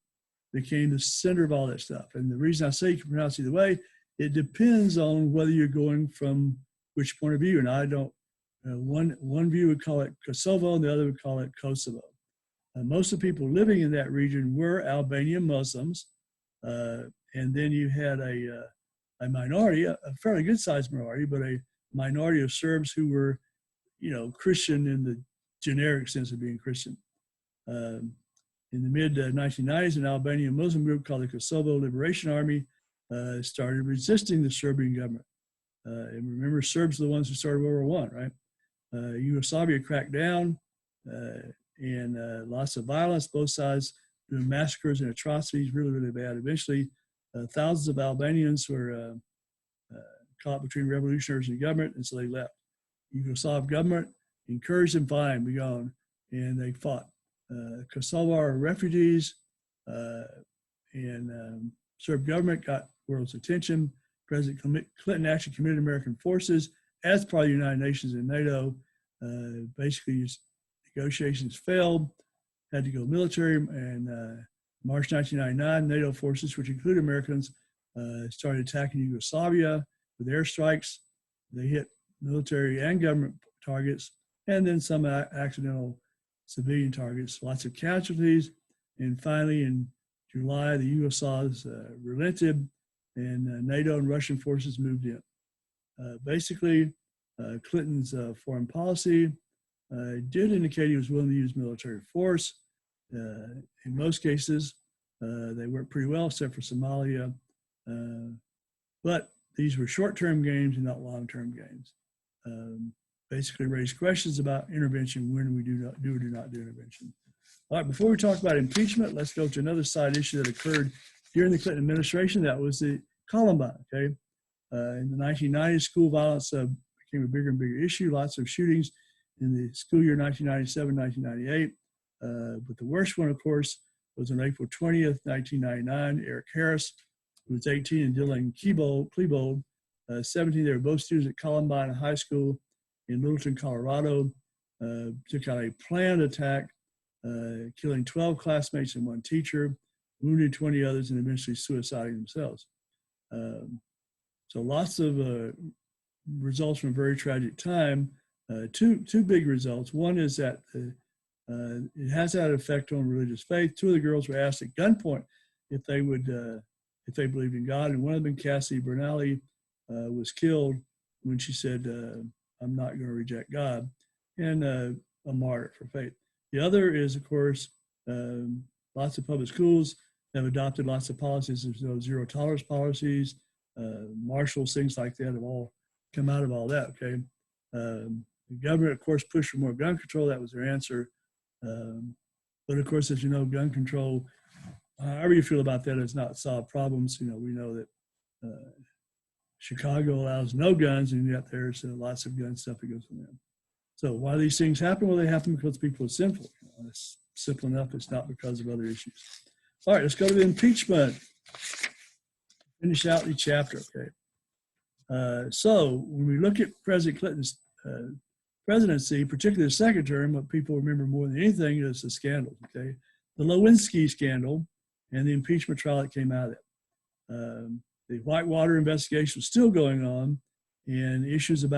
became the center of all that stuff. And the reason I say you can pronounce it either way, it depends on whether you're going from which point of view. And I don't One view would call it Kosovo, and the other would call it Kosovo. Most of the people living in that region were Albanian Muslims, and then you had a minority, a fairly good-sized minority, but a minority of Serbs who were, Christian in the generic sense of being Christian. In the mid-1990s, an Albanian Muslim group called the Kosovo Liberation Army started resisting the Serbian government. And remember, Serbs are the ones who started World War I, right? Yugoslavia cracked down, and lots of violence, both sides doing massacres and atrocities, really, really bad. Eventually, thousands of Albanians were caught between revolutionaries and government, and so they left. Yugoslav government encouraged them, fine, be gone, and they fought. Kosovo are refugees, and Serb government got world's attention. President Clinton actually committed American forces as part of the United Nations and NATO. Basically, negotiations failed, had to go military, and March 1999, NATO forces, which include Americans, started attacking Yugoslavia with airstrikes. They hit military and government targets, and then some accidental civilian targets, lots of casualties. And finally, in July, the Yugoslavs relented, and NATO and Russian forces moved in. Basically, Clinton's foreign policy did indicate he was willing to use military force. In most cases, they worked pretty well, except for Somalia. But these were short-term games and not long-term games. Basically raised questions about intervention, when we do or do not do intervention. All right, before we talk about impeachment, let's go to another side issue that occurred during the Clinton administration. That was the Columbine, okay? In the 1990s, school violence became a bigger and bigger issue. Lots of shootings in the school year 1997, 1998. But the worst one, of course, was on April 20th, 1999. Eric Harris, who was 18, and Dylan Klebold, 17. They were both students at Columbine High School in Littleton, Colorado. Took out a planned attack, killing 12 classmates and one teacher, wounded 20 others, and eventually suiciding themselves. So lots of results from a very tragic time. Two big results. One is that it has had an effect on religious faith. Two of the girls were asked at gunpoint if they believed in God, and one of them, Cassie Bernali, was killed when she said, "I'm not going to reject God," and a martyr for faith. The other is, of course, lots of public schools have adopted lots of policies. There's no zero tolerance policies, marshals, things like that have all come out of all that, okay? The government, of course, pushed for more gun control. That was their answer. But of course, as you know, gun control, however you feel about that, has not solved problems. We know that Chicago allows no guns, and yet there's lots of gun stuff that goes on there. So why these things happen? Well, they happen because people are sinful. It's simple enough. It's not because of other issues. All right, let's go to the impeachment. Finish out the chapter, okay? So when we look at President Clinton's presidency, particularly the second term, what people remember more than anything is the scandals, okay? The Lewinsky scandal and the impeachment trial that came out of it. The Whitewater investigation was still going on, and issues of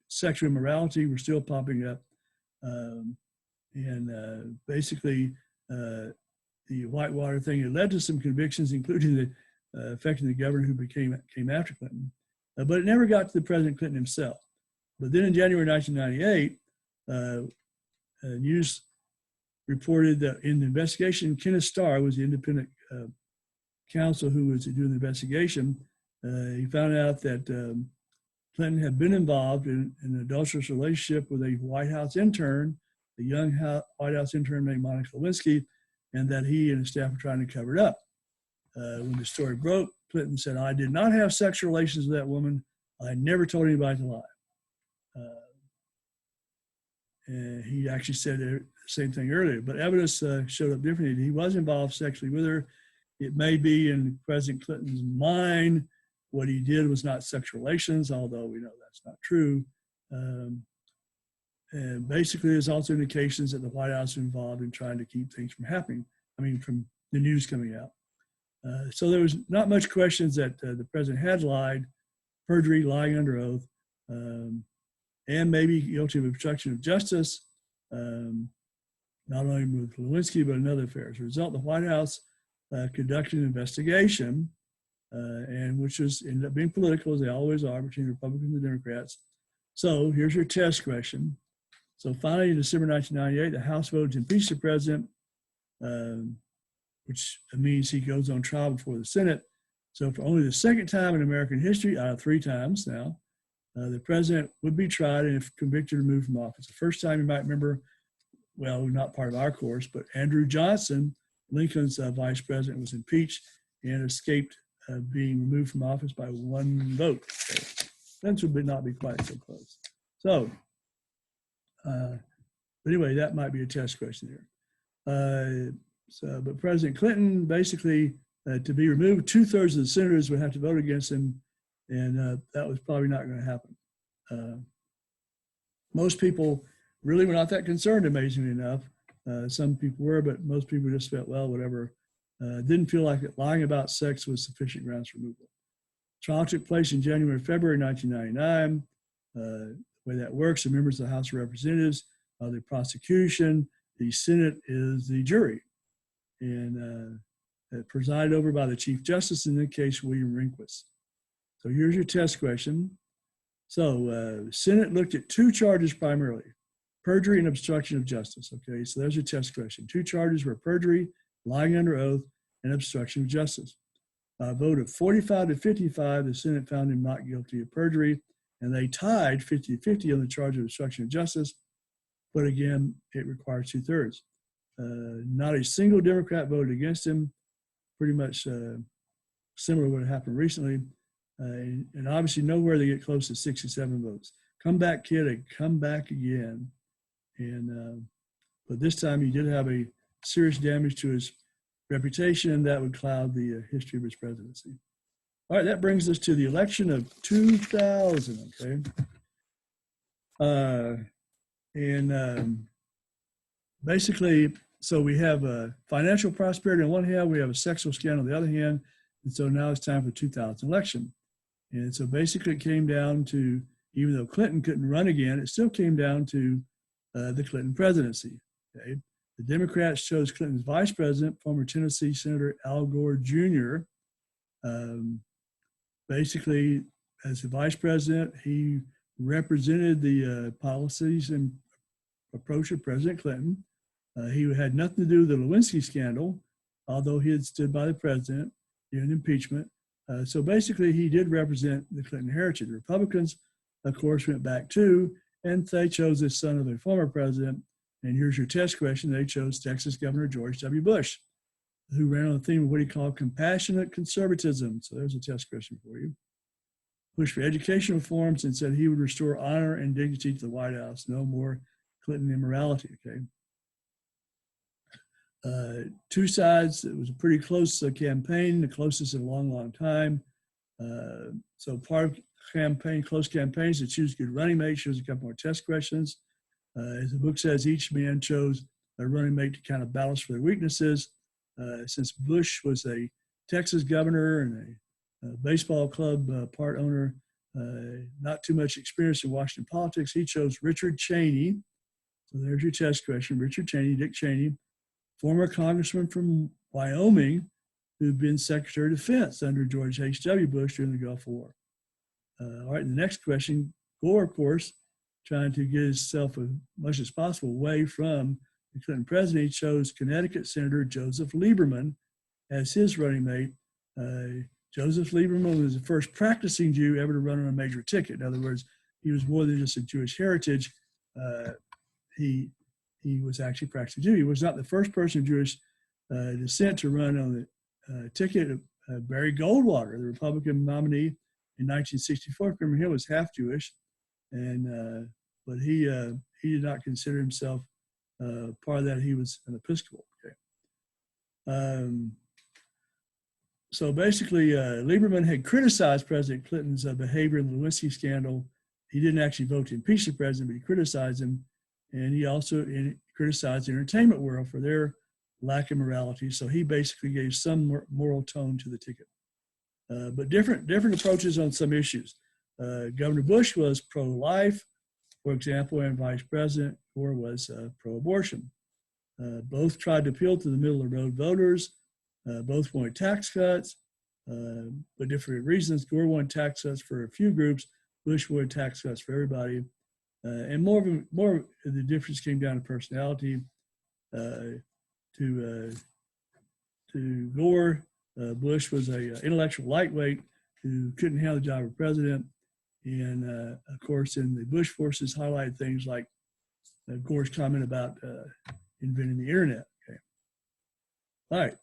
sexual immorality were still popping up. Basically, the Whitewater thing, it led to some convictions, including affecting the governor who came after Clinton. But it never got to the President Clinton himself. But then in January 1998, news reported that in the investigation, Kenneth Starr was the independent counsel who was doing the investigation. He found out that Clinton had been involved in an adulterous relationship with a White House intern, a young White House intern named Monica Lewinsky, and that he and his staff were trying to cover it up. When the story broke, Clinton said, "I did not have sexual relations with that woman. I never told anybody to lie." And he actually said the same thing earlier, but evidence showed up differently. He was involved sexually with her. It may be in President Clinton's mind what he did was not sexual relations, although we know that's not true. And basically, there's also indications that the White House was involved in trying to keep things from happening, from the news coming out. So there was not much questions that the president had lied, perjury, lying under oath. and maybe guilty of obstruction of justice, not only with Lewinsky, but in other affairs. As a result, the White House conducted an investigation, and which ended up being political, as they always are, between Republicans and Democrats. So here's your test question. So finally, in December 1998, the House voted to impeach the president, which means he goes on trial before the Senate. So for only the second time in American history, out of 3 times now, the president would be tried and if convicted, removed from office. The first time, you might remember, well, not part of our course, but Andrew Johnson, Lincoln's vice president, was impeached and escaped being removed from office by 1 vote. So that would not be quite so close. So, but anyway, that might be a test question here. But President Clinton, basically, to be removed, 2/3 of the senators would have to vote against him, and that was probably not going to happen. Most people really were not that concerned, amazingly enough. Some people were, but most people just felt, well, whatever. Didn't feel like lying about sex was sufficient grounds for removal. Trial took place in January, February 1999. The way that works, the members of the House of Representatives are the prosecution, the Senate is the jury, and presided over by the Chief Justice, in this case, William Rehnquist. So here's your test question. So Senate looked at 2 charges primarily, perjury and obstruction of justice. Okay, so there's your test question. 2 charges were perjury, lying under oath, and obstruction of justice. By a vote of 45 to 55, the Senate found him not guilty of perjury, and they tied 50-50 on the charge of obstruction of justice. But again, it requires 2/3. Not a single Democrat voted against him. Pretty much similar to what happened recently. And obviously nowhere they get close to 67 votes. Come back, kid, and come back again. And but this time he did have a serious damage to his reputation that would cloud the history of his presidency. All right, that brings us to the election of 2000, okay? Basically, so we have financial prosperity on one hand, we have a sexual scandal on the other hand, and so now it's time for the 2000 election. And so basically it came down to, even though Clinton couldn't run again, it still came down to the Clinton presidency, okay? The Democrats chose Clinton's vice president, former Tennessee Senator Al Gore Jr. Basically, as the vice president, he represented the policies and approach of President Clinton. He had nothing to do with the Lewinsky scandal, although he had stood by the president in impeachment. So basically, he did represent the Clinton heritage. The Republicans, of course, went back too, and they chose the son of a former president. And here's your test question. They chose Texas Governor George W. Bush, who ran on the theme of what he called compassionate conservatism. So there's a test question for you. Pushed for education reforms and said he would restore honor and dignity to the White House. No more Clinton immorality, okay? 2 sides. It was a pretty close campaign, the closest in a long, long time. So part of campaign, close campaigns to choose good running mates. Here's a couple more test questions. As the book says, each man chose a running mate to kind of balance for their weaknesses. Since Bush was a Texas governor and a baseball club part owner, not too much experience in Washington politics, he chose Richard Cheney. So there's your test question. Richard Cheney, Dick Cheney, former congressman from Wyoming, who'd been Secretary of Defense under George H.W. Bush during the Gulf War. All right, the next question, Gore, of course, trying to get himself as much as possible away from the Clinton president, he chose Connecticut Senator Joseph Lieberman as his running mate. Joseph Lieberman was the first practicing Jew ever to run on a major ticket. In other words, he was more than just a Jewish heritage. He was actually practicing Jew. He was not the first person of Jewish descent to run on the ticket. Barry Goldwater, the Republican nominee in 1964, remember him, was half Jewish, and but he did not consider himself part of that. He was an Episcopal. Okay. So basically, Lieberman had criticized President Clinton's behavior in the Lewinsky scandal. He didn't actually vote to impeach the president, but he criticized him. And he also criticized the entertainment world for their lack of morality. So he basically gave some moral tone to the ticket. But different approaches on some issues. Governor Bush was pro-life, for example, and Vice President Gore was pro-abortion. Both tried to appeal to the middle-of-the-road voters. Both wanted tax cuts, but different reasons. Gore wanted tax cuts for a few groups. Bush wanted tax cuts for everybody. And more of the difference came down to personality. To Gore, Bush was an intellectual lightweight who couldn't handle the job of president. And of course, in the Bush forces highlighted things like Gore's comment about inventing the internet. Okay. All right.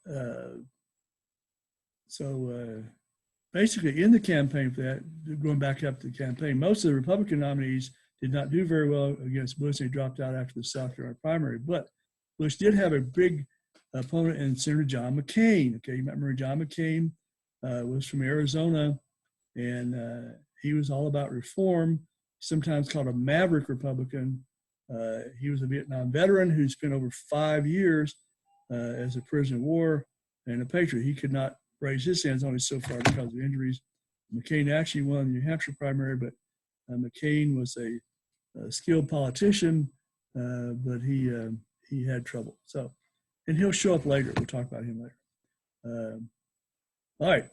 So basically, in the campaign for that, going back up to the campaign, most of the Republican nominees did not do very well against Bush. They dropped out after the South Carolina primary. But Bush did have a big opponent in Senator John McCain. Okay, you remember John McCain was from Arizona, and he was all about reform, sometimes called a maverick Republican. He was a Vietnam veteran who spent over 5 years as a prisoner of war and a patriot. He could not raise his hands only so far because of injuries. McCain actually won the New Hampshire primary, but McCain was a skilled politician, but he had trouble. So, and he'll show up later. We'll talk about him later. All right.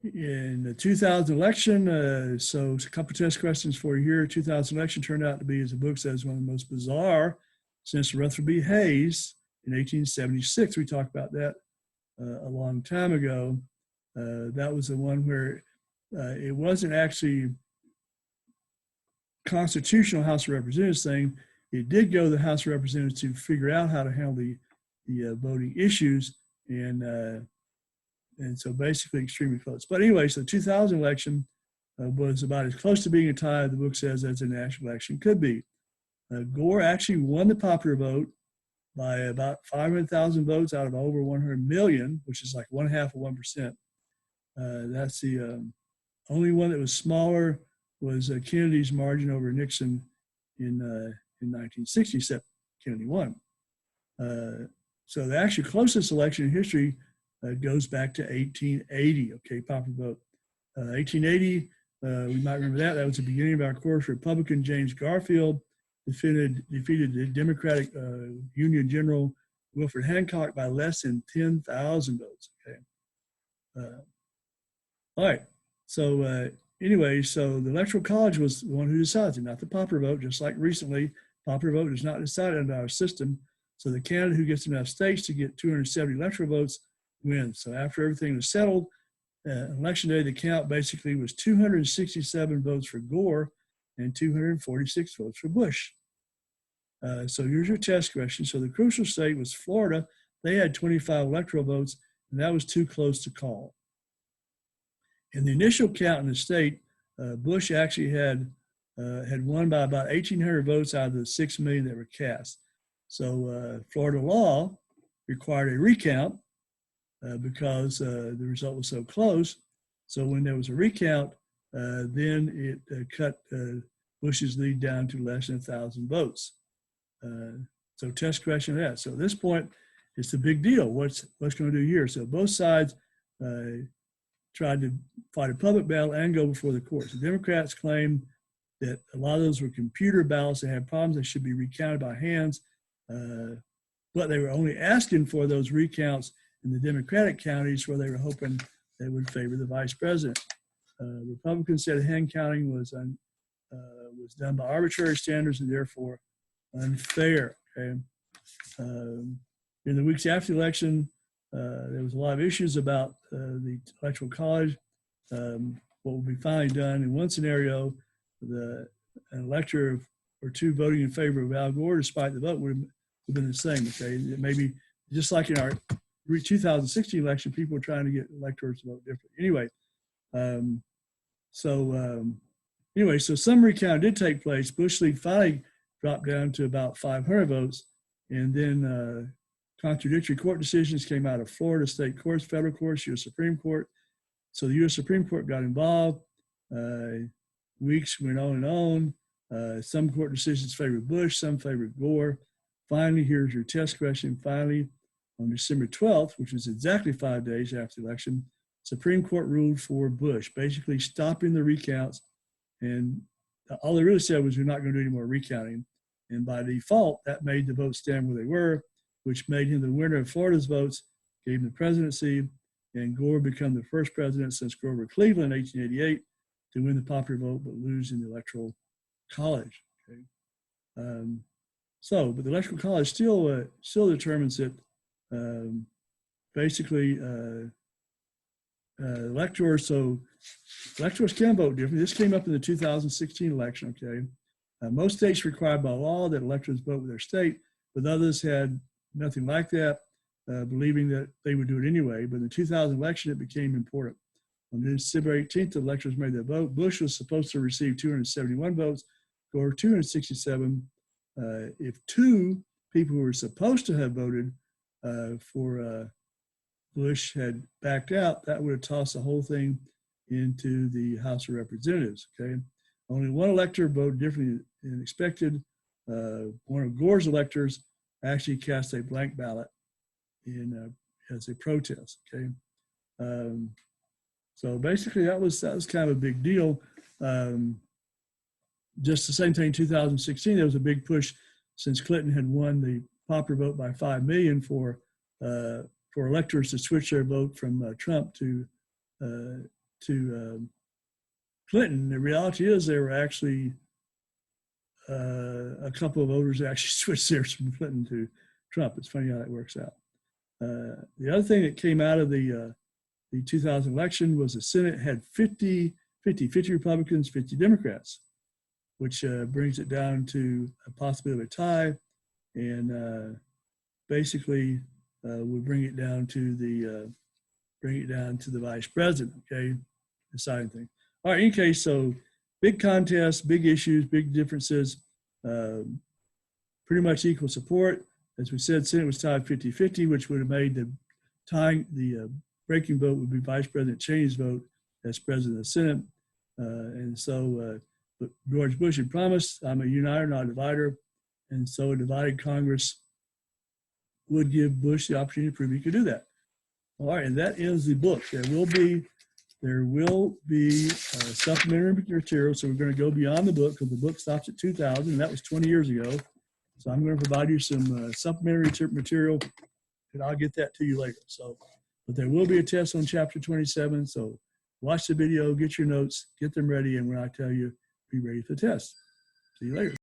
In the 2000 election, so a couple of test questions for you here. 2000 election turned out to be, as the book says, one of the most bizarre since Rutherford B. Hayes in 1876. We talked about that a long time ago. That was the one where it wasn't actually constitutional House of Representatives thing. It did go to the House of Representatives to figure out how to handle the voting issues, and so basically extremely close. But anyway, so the 2000 election was about as close to being a tie, the book says, as a national election could be. Gore actually won the popular vote by about 500,000 votes out of over 100 million, which is like 1/2 of 1%. That's the only one that was smaller was Kennedy's margin over Nixon in 1960, except Kennedy won. So the actually closest election in history goes back to 1880, okay, popular vote. 1880, we might remember that. That was the beginning of our course. Republican James Garfield defeated the Democratic Union General Wilfred Hancock by less than 10,000 votes, okay. All right, so anyway, so the Electoral College was the one who decides it, not the popular vote, just like recently, popular vote is not decided under our system. So the candidate who gets enough states to get 270 electoral votes wins. So after everything was settled, election day, the count basically was 267 votes for Gore and 246 votes for Bush. So here's your test question. So the crucial state was Florida. They had 25 electoral votes, and that was too close to call. In the initial count in the state, Bush actually had won by about 1,800 votes out of the 6 million that were cast. So Florida law required a recount because the result was so close. So when there was a recount, then it cut Bush's lead down to less than 1,000 votes. So test question of that. So at this point, it's the big deal. What's going to do here? So both sides tried to fight a public battle and go before the courts. The Democrats claimed that a lot of those were computer ballots that had problems. They should be recounted by hands. But they were only asking for those recounts in the Democratic counties where they were hoping they would favor the vice president. Republicans said hand counting was done by arbitrary standards and therefore unfair. Okay? In the weeks after the election, there was a lot of issues about the Electoral College. What will be finally done in one scenario, an elector or two voting in favor of Al Gore, despite the vote, would have been the same. Okay, it may be just like in our 2016 election, people were trying to get electors to vote differently. Anyway, so some recount did take place. Bush lead finally dropped down to about 500 votes, and then contradictory court decisions came out of Florida state courts, federal courts, U.S. Supreme Court. So the U.S. Supreme Court got involved. Weeks went on and on. Some court decisions favored Bush, some favored Gore. Finally, here's your test question. Finally, on December 12th, which was exactly 5 days after the election, Supreme Court ruled for Bush, basically stopping the recounts. And all they really said was, we're not going to do any more recounting. And by default, that made the votes stand where they were, which made him the winner of Florida's votes, gave him the presidency, and Gore became the first president since Grover Cleveland in 1888 to win the popular vote but lose in the Electoral College. Okay? But the Electoral College still determines it. Basically, electors can vote differently. This came up in the 2016 election. Okay, most states required by law that electors vote with their state, but others had nothing like that, believing that they would do it anyway. But in the 2000 election, it became important. On December 18th, the electors made their vote. Bush was supposed to receive 271 votes, Gore 267. If two people who were supposed to have voted for Bush had backed out, that would have tossed the whole thing into the House of Representatives. Okay, only one elector voted differently than expected. One of Gore's electors actually cast a blank ballot as a protest. Okay, so basically that was kind of a big deal. Just the same thing in 2016, there was a big push since Clinton had won the popular vote by 5 million for electors to switch their vote from Trump to Clinton. The reality is there were actually a couple of voters actually switched theirs from Clinton to Trump. It's funny how that works out. The other thing that came out of the 2000 election was the Senate had 50 Republicans, 50 Democrats, which brings it down to a possibility of a tie, and basically would bring it down to the vice president. Okay, deciding thing. All right. In any case, so big contest, big issues, big differences, pretty much equal support. As we said, Senate was tied 50-50, which would have made the breaking vote would be Vice President Cheney's vote as president of the Senate. But George Bush had promised, I'm a uniter, not a divider. And so a divided Congress would give Bush the opportunity to prove he could do that. All right, and that ends the book. There will be supplementary material, so we're going to go beyond the book because the book stops at 2000, and that was 20 years ago. So I'm going to provide you some supplementary material, and I'll get that to you later. But there will be a test on chapter 27, so watch the video, get your notes, get them ready, and when I tell you, be ready for the test. See you later.